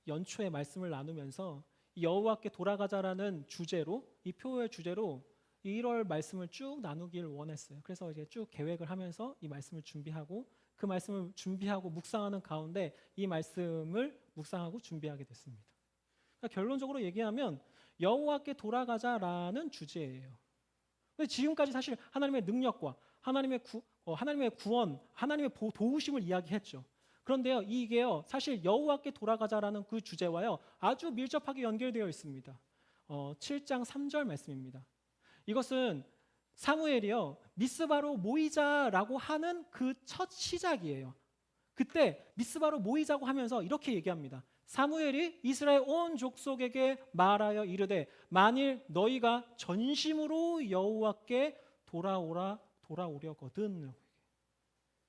연초에 말씀을 나누면서 이 여호와께 돌아가자라는 주제로, 이 표의 주제로 1월 말씀을 쭉 나누길 원했어요. 그래서 이제 쭉 계획을 하면서 이 말씀을 준비하고, 그 말씀을 준비하고 묵상하는 가운데 이 말씀을 묵상하고 준비하게 됐습니다. 그러니까 결론적으로 얘기하면 여호와께 돌아가자라는 주제예요. 근데 지금까지 사실 하나님의 능력과 하나님의 구원, 하나님의 도우심을 이야기했죠. 그런데요, 이게요, 사실 여호와께 돌아가자라는 그 주제와요 아주 밀접하게 연결되어 있습니다. 7장 3절 말씀입니다. 이것은 사무엘이요, 미스바로 모이자라고 하는 그 첫 시작이에요. 그때 미스바로 모이자고 하면서 이렇게 얘기합니다. 사무엘이 이스라엘 온 족속에게 말하여 이르되 만일 너희가 전심으로 여호와께 돌아오려거든.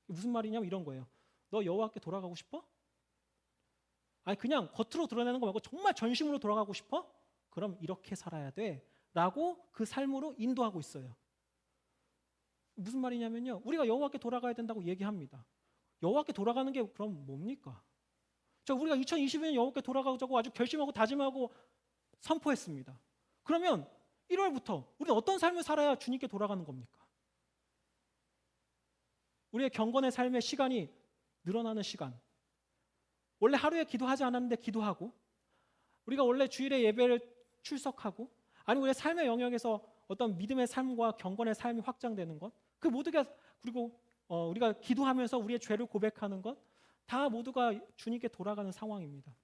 무슨 말이냐면 이런 거예요. 너 여호와께 돌아가고 싶어? 아니 그냥 겉으로 드러내는 거 말고 정말 전심으로 돌아가고 싶어? 그럼 이렇게 살아야 돼 라고 그 삶으로 인도하고 있어요. 무슨 말이냐면요, 우리가 여호와께 돌아가야 된다고 얘기합니다. 여호와께 돌아가는 게 그럼 뭡니까? 우리가 2022년 여호와께 돌아가자고 아주 결심하고 다짐하고 선포했습니다. 그러면 1월부터 우리는 어떤 삶을 살아야 주님께 돌아가는 겁니까? 우리의 경건의 삶의 시간이 늘어나는 시간, 원래 하루에 기도하지 않았는데 기도하고, 우리가 원래 주일에 예배를 출석하고, 아니 우리의 삶의 영역에서 어떤 믿음의 삶과 경건의 삶이 확장되는 것, 그 모두가, 그리고 우리가 기도하면서 우리의 죄를 고백하는 것, 다 모두가 주님께 돌아가는 상황입니다.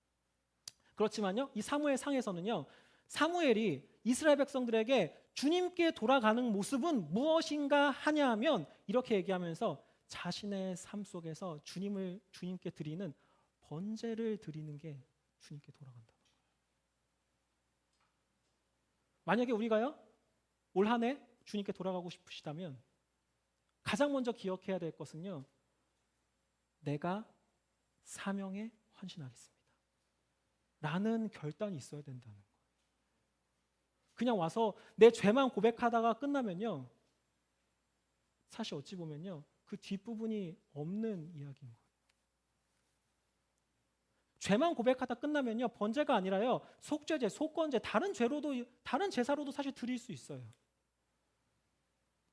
그렇지만요, 이 사무엘 상에서는요, 사무엘이 이스라엘 백성들에게 주님께 돌아가는 모습은 무엇인가 하냐면 이렇게 얘기하면서 자신의 삶 속에서 주님께 드리는 번제를 드리는 게 주님께 돌아간다. 만약에 우리가요, 올 한 해 주님께 돌아가고 싶으시다면 가장 먼저 기억해야 될 것은요, 내가 사명에 헌신하겠습니다 라는 결단이 있어야 된다는 거예요. 그냥 와서 내 죄만 고백하다가 끝나면요, 사실 어찌 보면요, 그 뒷부분이 없는 이야기인 거예요. 죄만 고백하다 끝나면요, 번제가 아니라요, 속죄제, 속건제, 다른 제사로도 사실 드릴 수 있어요.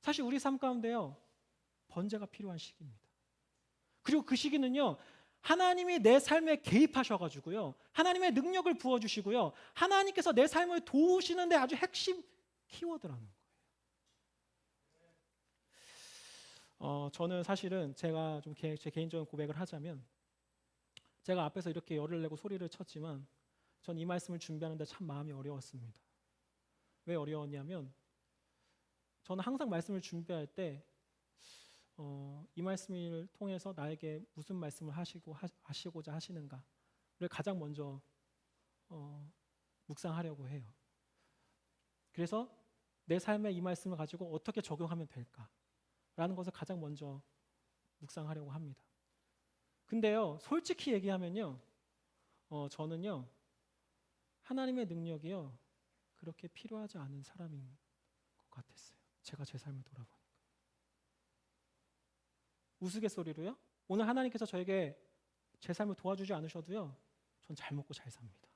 사실 우리 삶 가운데요, 번제가 필요한 시기입니다. 그리고 그 시기는요, 하나님이 내 삶에 개입하셔가지고요, 하나님의 능력을 부어주시고요, 하나님께서 내 삶을 도우시는데 아주 핵심 키워드라는 거예요. 저는 사실은 제가 좀 제 개인적인 고백을 하자면, 제가 앞에서 이렇게 열을 내고 소리를 쳤지만 전 이 말씀을 준비하는데 참 마음이 어려웠습니다. 왜 어려웠냐면, 저는 항상 말씀을 준비할 때 이 말씀을 통해서 나에게 무슨 말씀을 하시고자 하시는가를 가장 먼저 묵상하려고 해요. 그래서 내 삶에 이 말씀을 가지고 어떻게 적용하면 될까라는 것을 가장 먼저 묵상하려고 합니다. 근데요, 솔직히 얘기하면요, 저는요, 하나님의 능력이요, 그렇게 필요하지 않은 사람인 것 같았어요. 제가 제 삶을 돌아보니까. 우스갯소리로요, 오늘 하나님께서 저에게 제 삶을 도와주지 않으셔도요, 전 잘 먹고 잘 삽니다.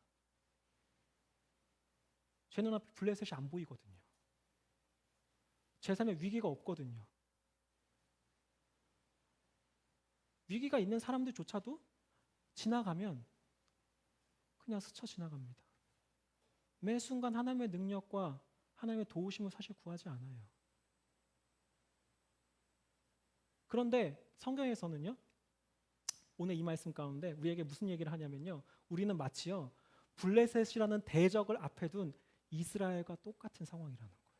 제 눈앞에 블레셋이 안 보이거든요. 제 삶에 위기가 없거든요. 위기가 있는 사람들조차도 지나가면 그냥 스쳐 지나갑니다. 매 순간 하나님의 능력과 하나님의 도우심을 사실 구하지 않아요. 그런데 성경에서는요, 오늘 이 말씀 가운데 우리에게 무슨 얘기를 하냐면요, 우리는 마치요, 블레셋이라는 대적을 앞에 둔 이스라엘과 똑같은 상황이라는 거예요.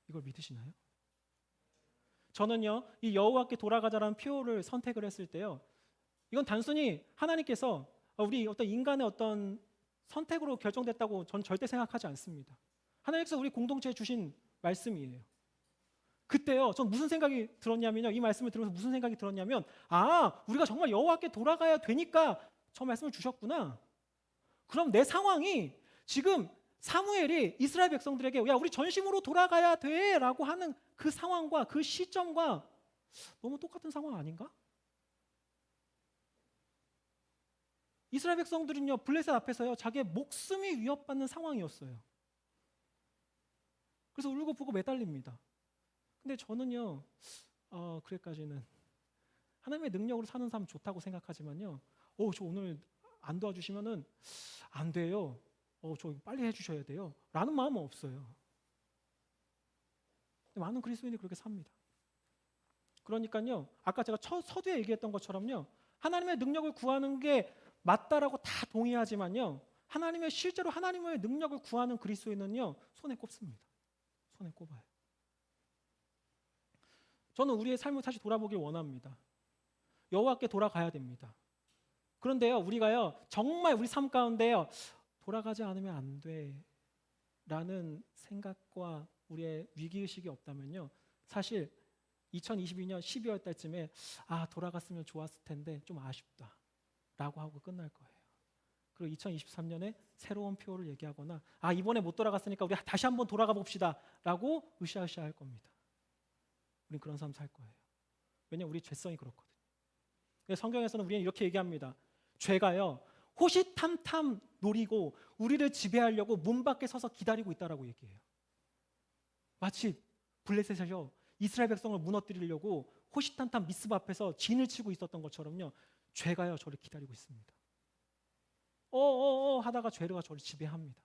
이걸 믿으시나요? 저는요, 이 여호와께 돌아가자라는 표를 선택을 했을 때요, 이건 단순히 하나님께서 우리 어떤 인간의 어떤 선택으로 결정됐다고 전 절대 생각하지 않습니다. 하나님께서 우리 공동체에 주신 말씀이에요. 그때요, 전 무슨 생각이 들었냐면요, 이 말씀을 들으면서 무슨 생각이 들었냐면, 우리가 정말 여호와께 돌아가야 되니까 저 말씀을 주셨구나. 그럼 내 상황이 지금 사무엘이 이스라엘 백성들에게 야, 우리 전심으로 돌아가야 돼 라고 하는 그 상황과 그 시점과 너무 똑같은 상황 아닌가? 이스라엘 백성들은요 블레셋 앞에서요 자기의 목숨이 위협받는 상황이었어요. 그래서 울고 불고 매달립니다. 근데 저는요 그래까지는 하나님의 능력으로 사는 사람 좋다고 생각하지만요. 저 오늘 안 도와주시면은 안 돼요. 저 빨리 해주셔야 돼요. 라는 마음은 없어요. 많은 그리스도인이 그렇게 삽니다. 그러니까요, 아까 제가 서두에 얘기했던 것처럼요, 하나님의 능력을 구하는 게 맞다라고 다 동의하지만요, 실제로 하나님의 능력을 구하는 그리스도인은요, 손에 꼽습니다. 손에 꼽아요. 저는 우리의 삶을 다시 돌아보길 원합니다. 여호와께 돌아가야 됩니다. 그런데요, 우리가요, 정말 우리 삶 가운데요, 돌아가지 않으면 안 돼라는 생각과 우리의 위기의식이 없다면요, 사실 2022년 12월 달쯤에 돌아갔으면 좋았을 텐데 좀 아쉽다 라고 하고 끝날 거예요. 그리고 2023년에 새로운 표를 얘기하거나 이번에 못 돌아갔으니까 우리 다시 한번 돌아가 봅시다 라고 으쌰으쌰 할 겁니다. 우린 그런 삶 살 거예요. 왜냐하면 우리 죄성이 그렇거든요. 성경에서는 우리는 이렇게 얘기합니다. 죄가요 호시탐탐 노리고 우리를 지배하려고 문 밖에 서서 기다리고 있다라고 얘기해요. 마치 블레셋이요 이스라엘 백성을 무너뜨리려고 호시탐탐 미스바 앞에서 진을 치고 있었던 것처럼요, 죄가요 저를 기다리고 있습니다. 하다가 죄가 저를 지배합니다.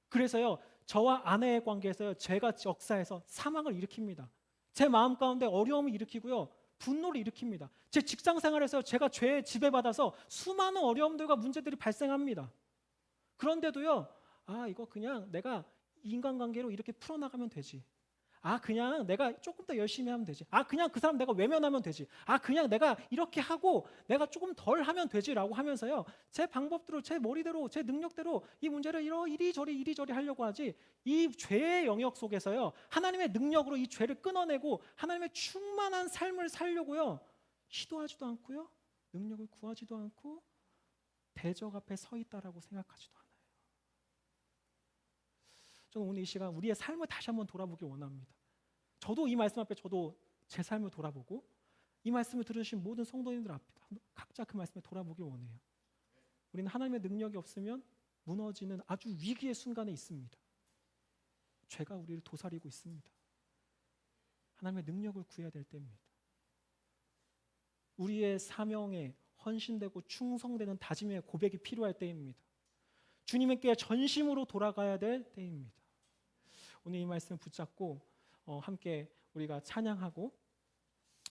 그래서요 저와 아내의 관계에서요 죄가 역사에서 사망을 일으킵니다. 제 마음 가운데 어려움을 일으키고요 분노를 일으킵니다. 제 직장 생활에서 제가 죄에 지배받아서 수많은 어려움들과 문제들이 발생합니다. 그런데도요 이거 그냥 내가 인간관계로 이렇게 풀어나가면 되지. 그냥 내가 조금 더 열심히 하면 되지. 그냥 그 사람 내가 외면하면 되지. 그냥 내가 이렇게 하고 내가 조금 덜 하면 되지라고 하면서요 제 방법대로, 제 머리대로, 제 능력대로 이 문제를 이리저리 하려고 하지, 이 죄의 영역 속에서요 하나님의 능력으로 이 죄를 끊어내고 하나님의 충만한 삶을 살려고요 시도하지도 않고요 능력을 구하지도 않고 대적 앞에 서 있다라고 생각하지도 않아요. 저는 오늘 이 시간 우리의 삶을 다시 한번 돌아보기 원합니다. 저도 이 말씀 앞에 저도 제 삶을 돌아보고 이 말씀을 들으신 모든 성도님들 앞에 각자 그 말씀을 돌아보기 원해요. 우리는 하나님의 능력이 없으면 무너지는 아주 위기의 순간에 있습니다. 죄가 우리를 도사리고 있습니다. 하나님의 능력을 구해야 될 때입니다. 우리의 사명에 헌신되고 충성되는 다짐의 고백이 필요할 때입니다. 주님께 전심으로 돌아가야 될 때입니다. 오늘 이 말씀을 붙잡고 함께 우리가 찬양하고